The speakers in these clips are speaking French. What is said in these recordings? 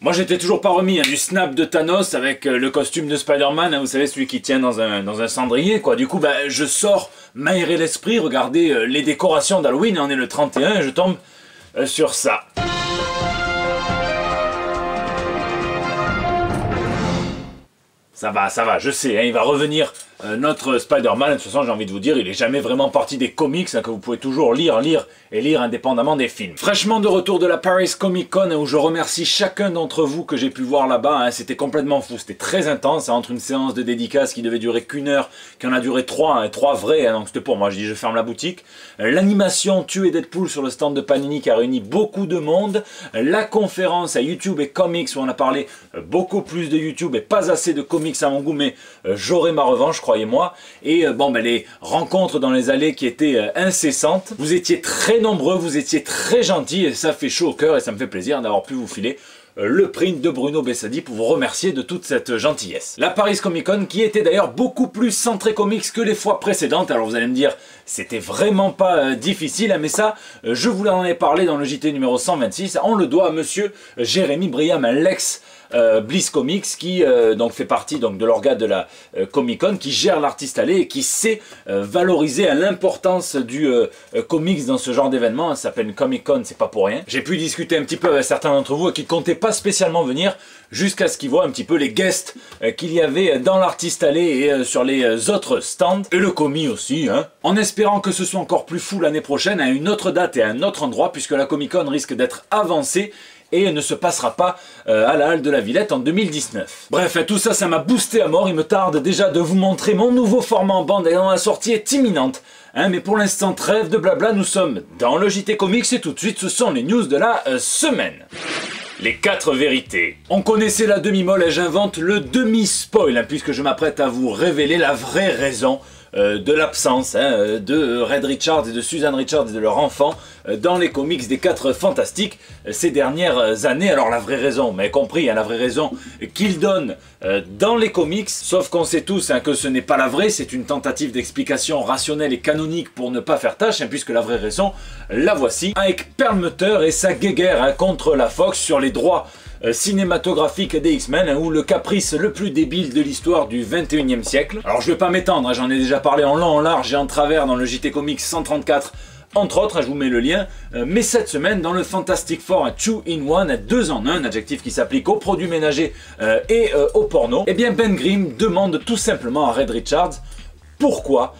Moi j'étais toujours pas remis du snap de Thanos avec le costume de Spider-Man, vous savez, celui qui tient dans un cendrier quoi. Du coup je sors m'aérer l'esprit, regarder les décorations d'Halloween, on est le 31 et je tombe sur ça. Ça va, je sais, hein, il va revenir notre Spider-Man. De toute façon, j'ai envie de vous dire, il est jamais vraiment parti des comics, hein, que vous pouvez toujours lire indépendamment des films. Fraîchement de retour de la Paris Comic Con, où je remercie chacun d'entre vous que j'ai pu voir là-bas. Hein, c'était complètement fou, c'était très intense, hein, entre une séance de dédicace qui devait durer qu'1 heure, qui en a duré 3, hein, 3 vraies, hein, donc c'était pour moi, je dis je ferme la boutique. L'animation Tuer Deadpool sur le stand de Panini qui a réuni beaucoup de monde. La conférence à YouTube et Comics où on a parlé beaucoup plus de YouTube et pas assez de comics à mon goût, mais j'aurai ma revanche, croyez-moi. Et les rencontres dans les allées qui étaient incessantes. Vous étiez très nombreux, vous étiez très gentils et ça fait chaud au cœur et ça me fait plaisir d'avoir pu vous filer le print de Bruno Bessadi pour vous remercier de toute cette gentillesse. La Paris Comic Con qui était d'ailleurs beaucoup plus centrée comics que les fois précédentes. Alors vous allez me dire, c'était vraiment pas difficile, hein, mais ça, je vous en ai parlé dans le JT numéro 126. On le doit à monsieur Jérémy Briam, l'ex Bliss Comics, qui donc fait partie donc, de l'organe de la Comic Con, qui gère l'artiste allée et qui sait valoriser l'importance du comics dans ce genre d'événement. Ça s'appelle une Comic Con, c'est pas pour rien. J'ai pu discuter un petit peu avec certains d'entre vous qui ne comptaient pas spécialement venir, jusqu'à ce qu'ils voient un petit peu les guests qu'il y avait dans l'artiste allée et sur les autres stands, et le commis aussi, hein. En espérant que ce soit encore plus fou l'année prochaine, à une autre date et à un autre endroit, puisque la Comic Con risque d'être avancée et ne se passera pas à la Halle de la Villette en 2019. Bref, tout ça, ça m'a boosté à mort. Il me tarde déjà de vous montrer mon nouveau format en bande et dont la sortie est imminente. Hein, mais pour l'instant, trêve de blabla, nous sommes dans le JT Comics et tout de suite, ce sont les news de la semaine. Les 4 vérités. On connaissait la demi-molle et j'invente le demi-spoil, hein, puisque je m'apprête à vous révéler la vraie raison de l'absence de Red Richards et de Susan Richards et de leur enfant dans les comics des 4 Fantastiques ces dernières années. Alors la vraie raison, vous m'avez compris, hein, la vraie raison qu'ils donnent dans les comics, sauf qu'on sait tous hein, que ce n'est pas la vraie, c'est une tentative d'explication rationnelle et canonique pour ne pas faire tâche, hein, puisque la vraie raison, la voici, avec Perlmutter et sa guéguerre hein, contre la Fox sur les droits cinématographique des X-Men, hein, ou le caprice le plus débile de l'histoire du 21e siècle. Alors je vais pas m'étendre, hein, j'en ai déjà parlé en long, en large et en travers dans le JT Comics 134, entre autres, hein, je vous mets le lien, mais cette semaine dans le Fantastic Four 2-in-1, 2 en 1, un adjectif qui s'applique aux produits ménagers et au porno, et bien Ben Grimm demande tout simplement à Red Richards pourquoi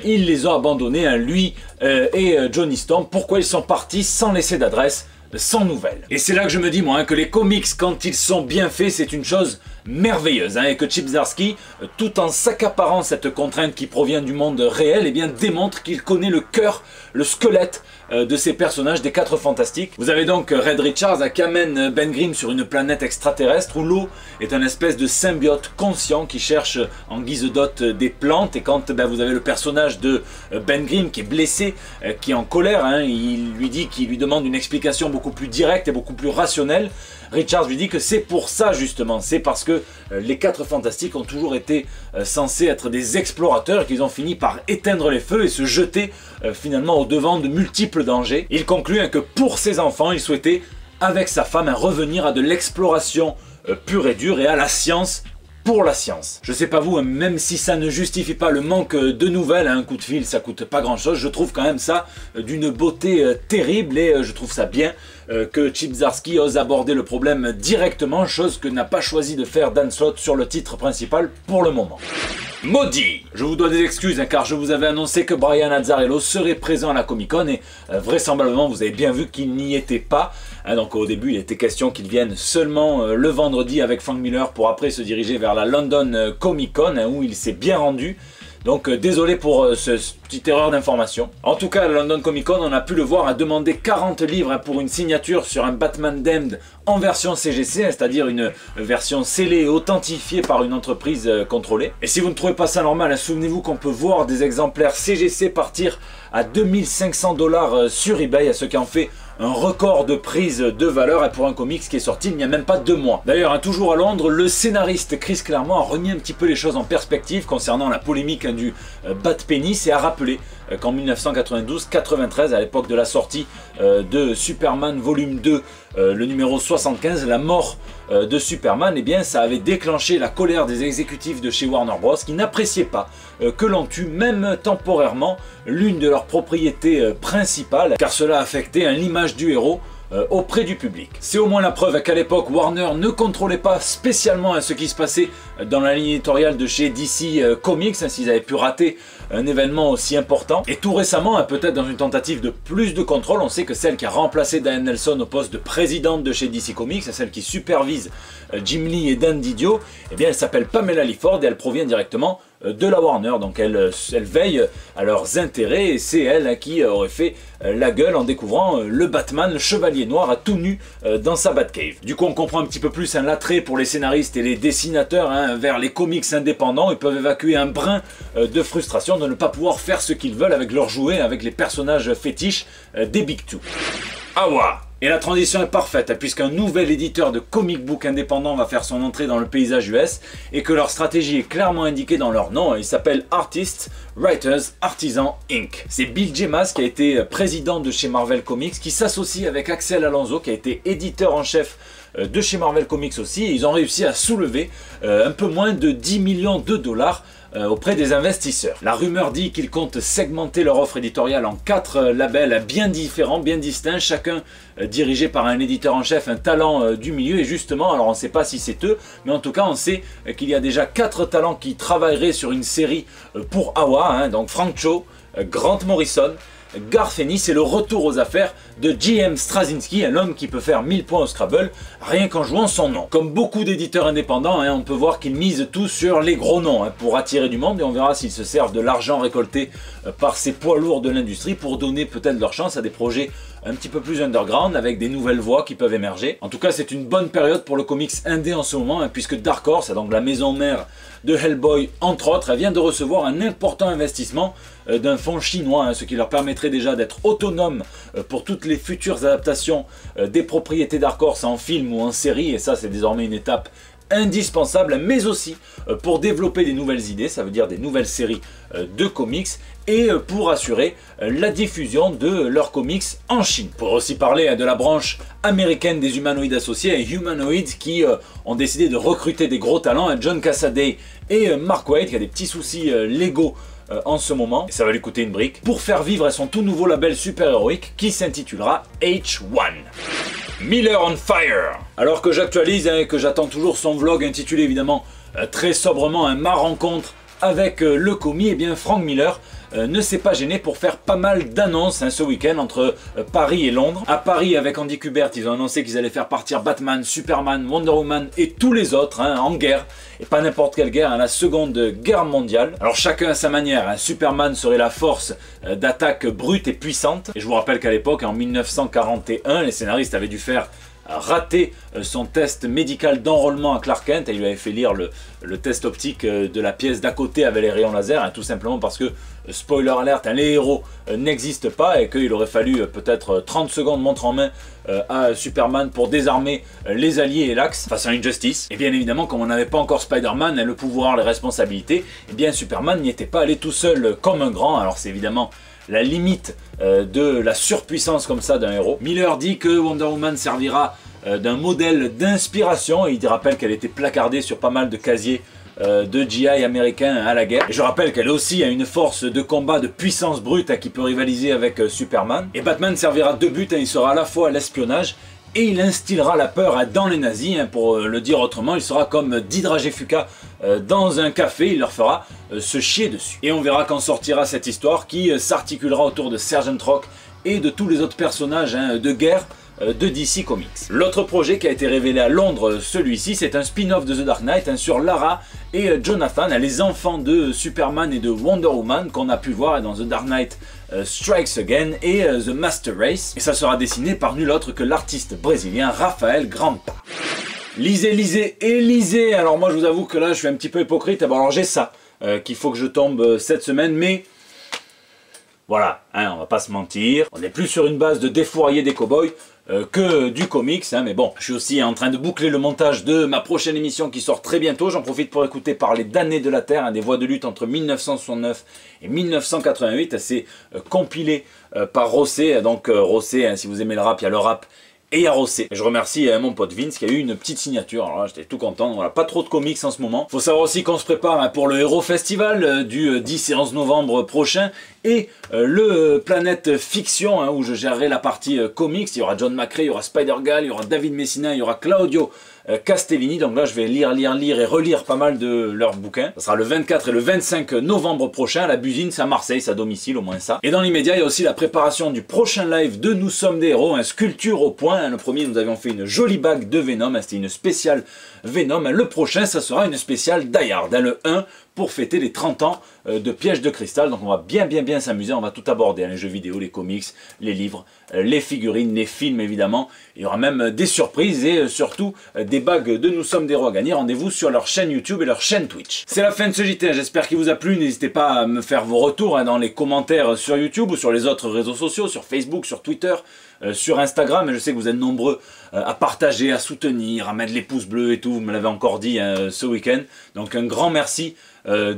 ils les ont abandonnés, hein, lui et Johnny Storm, pourquoi ils sont partis sans laisser d'adresse, sans nouvelles. Et c'est là que je me dis moi hein, que les comics quand ils sont bien faits c'est une chose merveilleuse hein, et que Chip Zdarsky, tout en s'accaparant cette contrainte qui provient du monde réel, eh bien démontre qu'il connaît le cœur, le squelette de ces personnages des 4 Fantastiques. Vous avez donc Red Richards qui amène Ben Grimm sur une planète extraterrestre où l'eau est un espèce de symbiote conscient qui cherche en guise d'hôte des plantes, et quand vous avez le personnage de Ben Grimm qui est blessé, qui est en colère, hein, il lui dit qu'il lui demande une explication beaucoup plus directe et beaucoup plus rationnelle. Richards lui dit que c'est pour ça justement, c'est parce que les 4 Fantastiques ont toujours été censés être des explorateurs et qu'ils ont fini par éteindre les feux et se jeter finalement au devant de multiples dangers. Il conclut hein, que pour ses enfants, il souhaitait avec sa femme revenir à de l'exploration pure et dure et à la science pour la science. Je sais pas vous, hein, même si ça ne justifie pas le manque de nouvelles, hein, un coup de fil ça coûte pas grand chose, je trouve quand même ça d'une beauté terrible et je trouve ça bien que Chip Zdarsky ose aborder le problème directement, chose que n'a pas choisi de faire Dan Slott sur le titre principal pour le moment. Maudit! Je vous dois des excuses hein, car je vous avais annoncé que Brian Azzarello serait présent à la Comic Con et vraisemblablement vous avez bien vu qu'il n'y était pas. Hein, donc au début il était question qu'il vienne seulement le vendredi avec Frank Miller pour après se diriger vers la London Comic Con hein, où il s'est bien rendu. Donc désolé pour cette petite erreur d'information. En tout cas, à la London Comic Con, on a pu le voir à demander 40 livres hein, pour une signature sur un Batman Damned en version CGC, hein, c'est-à-dire une version scellée et authentifiée par une entreprise contrôlée. Et si vous ne trouvez pas ça normal, hein, souvenez-vous qu'on peut voir des exemplaires CGC partir à 2500 $ sur eBay, à ce qui en fait un record de prise de valeur pour un comics qui est sorti il n'y a même pas 2 mois. D'ailleurs, hein, toujours à Londres, le scénariste Chris Claremont a remis un petit peu les choses en perspective concernant la polémique hein, du Bat Penis et a rappelé qu'en 1992-93, à l'époque de la sortie de Superman volume 2, le numéro 75, la mort de Superman, eh bien ça avait déclenché la colère des exécutifs de chez Warner Bros qui n'appréciaient pas que l'on tue même temporairement l'une de leurs propriétés principales, car cela affectait l'image du héros auprès du public. C'est au moins la preuve qu'à l'époque Warner ne contrôlait pas spécialement ce qui se passait dans la ligne éditoriale de chez DC Comics, s'ils avaient pu rater un événement aussi important. Et tout récemment, peut-être dans une tentative de plus de contrôle, on sait que celle qui a remplacé Diane Nelson au poste de présidente de chez DC Comics, celle qui supervise Jim Lee et Dan Didio, eh bien elle s'appelle Pamela Lee Ford et elle provient directement de la Warner, donc elle veille à leurs intérêts et c'est elle qui aurait fait la gueule en découvrant le Batman, le Chevalier Noir à tout nu dans sa Batcave. Du coup on comprend un petit peu plus l'attrait pour les scénaristes et les dessinateurs vers les comics indépendants. Ils peuvent évacuer un brin de frustration de ne pas pouvoir faire ce qu'ils veulent avec leurs jouets, avec les personnages fétiches des Big Two. Awa! Et la transition est parfaite puisqu'un nouvel éditeur de comic book indépendant va faire son entrée dans le paysage US et que leur stratégie est clairement indiquée dans leur nom. Il s'appelle Artists, Writers, Artisans Inc. C'est Bill Jemas qui a été président de chez Marvel Comics qui s'associe avec Axel Alonso qui a été éditeur en chef de chez Marvel Comics aussi. Et ils ont réussi à soulever un peu moins de 10 millions de dollars auprès des investisseurs. La rumeur dit qu'ils comptent segmenter leur offre éditoriale en 4 labels bien différents, bien distincts, chacun dirigé par un éditeur en chef, un talent du milieu. Et justement, alors on ne sait pas si c'est eux, mais en tout cas on sait qu'il y a déjà 4 talents qui travailleraient sur une série pour Awa, donc Frank Cho, Grant Morrison, Garth Ennis et le retour aux affaires de J.M. Straczynski, un homme qui peut faire 1000 points au Scrabble rien qu'en jouant son nom. Comme beaucoup d'éditeurs indépendants, on peut voir qu'ils misent tous sur les gros noms pour attirer du monde et on verra s'ils se servent de l'argent récolté par ces poids lourds de l'industrie pour donner peut-être leur chance à des projets un petit peu plus underground avec des nouvelles voix qui peuvent émerger. En tout cas, c'est une bonne période pour le comics indé en ce moment puisque Dark Horse, donc la maison mère de Hellboy entre autres, elle vient de recevoir un important investissement d'un fonds chinois, ce qui leur permettrait déjà d'être autonomes pour toutes les futures adaptations des propriétés Dark Horse en film ou en série, et ça c'est désormais une étape indispensable, mais aussi pour développer des nouvelles idées, ça veut dire des nouvelles séries de comics, et pour assurer la diffusion de leurs comics en Chine. Pour aussi parler de la branche américaine des humanoïdes associés, Humanoids, qui ont décidé de recruter des gros talents, John Cassaday et Mark Waid, qui a des petits soucis légaux en ce moment, et ça va lui coûter une brique, pour faire vivre son tout nouveau label super-héroïque qui s'intitulera H1. Miller on Fire. Alors que j'actualise et que j'attends toujours son vlog intitulé évidemment très sobrement Ma rencontre avec le commis, et bien Frank Miller ne s'est pas gêné pour faire pas mal d'annonces ce week-end entre Paris et Londres. À Paris, avec Andy Kubert, ils ont annoncé qu'ils allaient faire partir Batman, Superman, Wonder Woman et tous les autres en guerre. Et pas n'importe quelle guerre, la seconde guerre mondiale. Alors chacun à sa manière, Superman serait la force d'attaque brute et puissante. Et je vous rappelle qu'à l'époque, en 1941, les scénaristes avaient dû faire raté son test médical d'enrôlement à Clark Kent et il lui avait fait lire le test optique de la pièce d'à côté avec les rayons laser, tout simplement parce que, spoiler alert, les héros n'existent pas et qu'il aurait fallu peut-être 30 secondes montre en main à Superman pour désarmer les alliés et l'Axe face à Injustice. Et bien évidemment, comme on n'avait pas encore Spider-Man, le pouvoir, les responsabilités, et bien Superman n'y était pas allé tout seul comme un grand. Alors c'est évidemment la limite de la surpuissance comme ça d'un héros. Miller dit que Wonder Woman servira d'un modèle d'inspiration et il rappelle qu'elle était placardée sur pas mal de casiers de GI américains à la guerre. Et je rappelle qu'elle aussi a une force de combat de puissance brute qui peut rivaliser avec Superman. Et Batman servira de but, il sera à la fois à l'espionnage et il instillera la peur dans les nazis, pour le dire autrement, il sera comme Didrage Fuka dans un café, il leur fera se chier dessus. Et on verra quand sortira cette histoire qui s'articulera autour de Sergeant Rock et de tous les autres personnages de guerre de DC Comics. L'autre projet qui a été révélé à Londres, celui-ci, c'est un spin-off de The Dark Knight sur Lara et Jonathan, les enfants de Superman et de Wonder Woman qu'on a pu voir dans The Dark Knight Strikes Again et The Master Race. Et ça sera dessiné par nul autre que l'artiste brésilien Rafael Grampa. Lisez, lisez et lisez. Alors moi je vous avoue que là je suis un petit peu hypocrite. Alors j'ai ça qu'il faut que je tombe cette semaine, mais Voilà, hein, on va pas se mentir. On n'est plus sur une base de défourailler des cow-boys que du comics, hein, mais bon, je suis aussi en train de boucler le montage de ma prochaine émission qui sort très bientôt. J'en profite pour écouter parler d'Années de la Terre, hein, des voix de lutte entre 1969 et 1988. C'est compilé par Rossé, donc Rossé, hein, si vous aimez le rap, il y a le rap et il y a Rossé. Je remercie mon pote Vince qui a eu une petite signature, alors là j'étais tout content. Voilà, pas trop de comics en ce moment. Faut savoir aussi qu'on se prépare hein, pour le Hero Festival du 10 et 11 novembre prochain et le Planète Fiction hein, où je gérerai la partie comics. Il y aura John McCrea, il y aura Spider-Girl, il y aura David Messina, il y aura Claudio Castellini. Donc là je vais lire et relire pas mal de leurs bouquins. Ça sera le 24 et le 25 novembre prochain à la Busine, c'est à Marseille, c'est à domicile au moins ça. Et dans l'immédiat il y a aussi la préparation du prochain live de Nous Sommes des Héros, un sculpture au point. Le premier nous avions fait une jolie bague de Venom, hein, c'était une spéciale Venom. Le prochain ça sera une spéciale Die Hard, hein, le 1 pour fêter les 30 ans de Piège de Cristal. Donc on va bien s'amuser, on va tout aborder, hein, les jeux vidéo, les comics, les livres, les figurines, les films évidemment. Il y aura même des surprises et surtout des bagues de Nous Sommes des Héros à gagner. Rendez-vous sur leur chaîne YouTube et leur chaîne Twitch. C'est la fin de ce JT, j'espère qu'il vous a plu. N'hésitez pas à me faire vos retours hein, dans les commentaires sur YouTube ou sur les autres réseaux sociaux, sur Facebook, sur Twitter, sur Instagram. Et je sais que vous êtes nombreux à partager, à soutenir, à mettre les pouces bleus et tout. Vous me l'avez encore dit hein, ce week-end. Donc un grand merci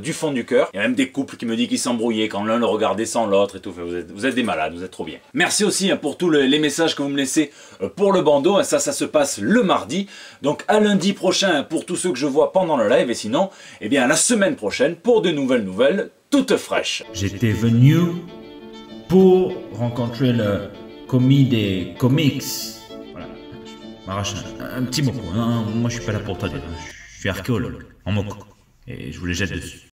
du fond du cœur. Il y a même des couples qui me disent qu'ils s'embrouillaient quand l'un le regardait sans l'autre et tout. Vous êtes des malades, vous êtes trop bien. Merci aussi hein, pour tous les messages que vous me laissez pour le bandeau. Ça se passe le mardi. Donc à lundi prochain pour tous ceux que je vois pendant le live. Et sinon, eh bien à la semaine prochaine pour de nouvelles toutes fraîches. J'étais venu pour rencontrer le commis des comics. Voilà. Je m'arrache un petit mot. Hein. Moi je suis pas là pour t'aider. Je suis archéologue, en moco. Et je vous les jette dessus.